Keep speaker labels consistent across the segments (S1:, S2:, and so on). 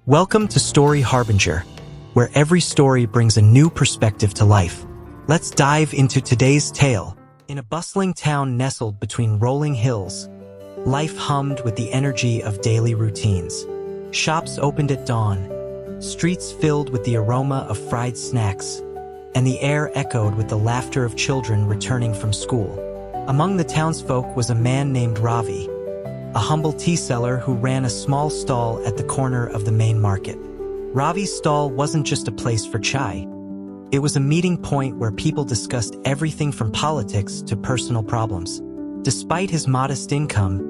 S1: Welcome to Story Harbinger, where every story brings a new perspective to life. Let's dive into today's tale. In a bustling town nestled between rolling hills, life hummed with the energy of daily routines. Shops opened at dawn, streets filled with the aroma of fried snacks, and the air echoed with the laughter of children returning from school. Among the townsfolk was a man named Ravi, a humble tea seller who ran a small stall at the corner of the main market. Ravi's stall wasn't just a place for chai. It was a meeting point where people discussed everything from politics to personal problems. Despite his modest income,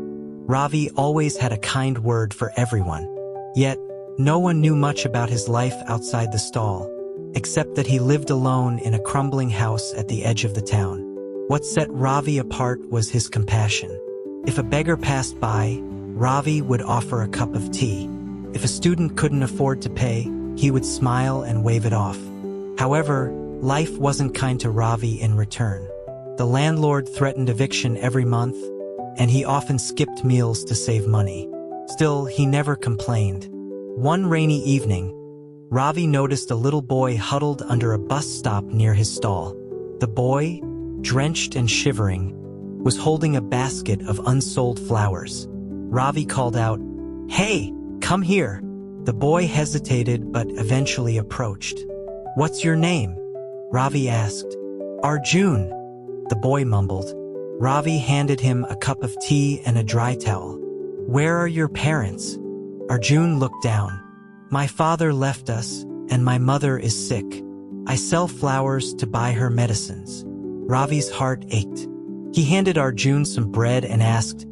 S1: Ravi always had a kind word for everyone. Yet, no one knew much about his life outside the stall, except that he lived alone in a crumbling house at the edge of the town. What set Ravi apart was his compassion. If a beggar passed by, Ravi would offer a cup of tea. If a student couldn't afford to pay, he would smile and wave it off. However, life wasn't kind to Ravi in return. The landlord threatened eviction every month, and he often skipped meals to save money. Still, he never complained. One rainy evening, Ravi noticed a little boy huddled under a bus stop near his stall. The boy, drenched and shivering, was holding a basket of unsold flowers. Ravi called out, "Hey, come here." The boy hesitated but eventually approached. "What's your name?" Ravi asked. "Arjun," the boy mumbled. Ravi handed him a cup of tea and a dry towel. "Where are your parents?" Arjun looked down. "My father left us, and my mother is sick. I sell flowers to buy her medicines." Ravi's heart ached. He handed Arjun some bread and asked,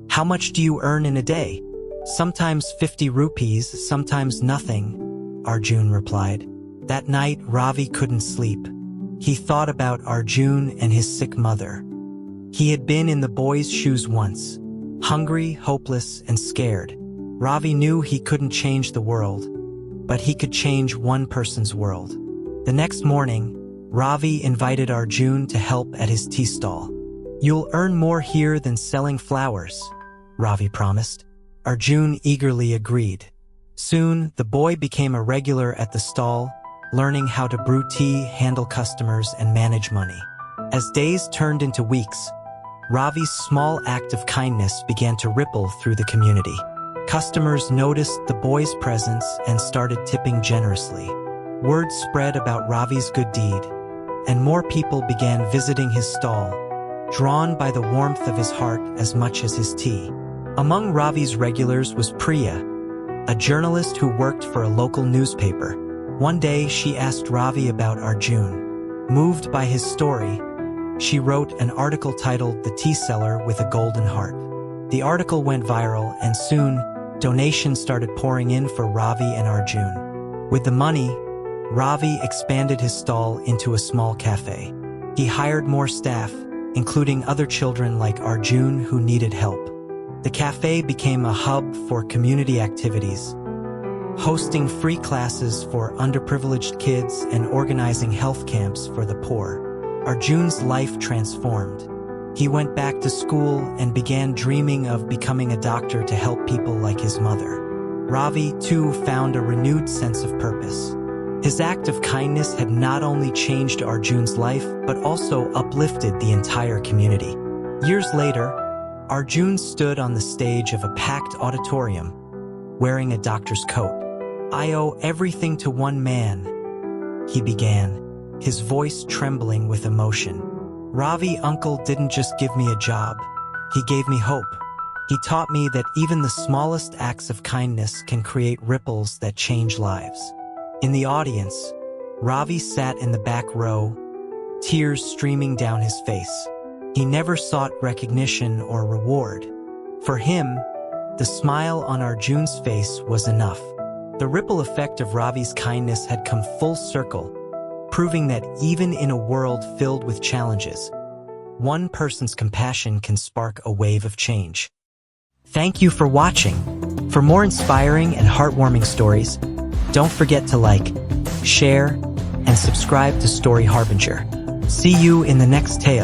S1: "How much do you earn in a day?" "Sometimes 50 rupees, sometimes nothing," Arjun replied. That night, Ravi couldn't sleep. He thought about Arjun and his sick mother. He had been in the boy's shoes once, hungry, hopeless, and scared. Ravi knew he couldn't change the world, but he could change one person's world. The next morning, Ravi invited Arjun to help at his tea stall. "You'll earn more here than selling flowers," Ravi promised. Arjun eagerly agreed. Soon, the boy became a regular at the stall, learning how to brew tea, handle customers, and manage money. As days turned into weeks, Ravi's small act of kindness began to ripple through the community. Customers noticed the boy's presence and started tipping generously. Word spread about Ravi's good deed, and more people began visiting his stall, drawn by the warmth of his heart as much as his tea. Among Ravi's regulars was Priya, a journalist who worked for a local newspaper. One day, she asked Ravi about Arjun. Moved by his story, she wrote an article titled "The Tea Seller with a Golden Heart." The article went viral, and soon, donations started pouring in for Ravi and Arjun. With the money, Ravi expanded his stall into a small cafe. He hired more staff, including other children like Arjun who needed help. The cafe became a hub for community activities, hosting free classes for underprivileged kids and organizing health camps for the poor. Arjun's life transformed. He went back to school and began dreaming of becoming a doctor to help people like his mother. Ravi, too, found a renewed sense of purpose. His act of kindness had not only changed Arjun's life, but also uplifted the entire community. Years later, Arjun stood on the stage of a packed auditorium, wearing a doctor's coat. "I owe everything to one man," he began, his voice trembling with emotion. "Ravi uncle didn't just give me a job, he gave me hope. He taught me that even the smallest acts of kindness can create ripples that change lives." In the audience, Ravi sat in the back row, tears streaming down his face. He never sought recognition or reward. For him, the smile on Arjun's face was enough. The ripple effect of Ravi's kindness had come full circle, proving that even in a world filled with challenges, one person's compassion can spark a wave of change. Thank you for watching. For more inspiring and heartwarming stories, don't forget to like, share, and subscribe to Story Harbinger. See you in the next tale.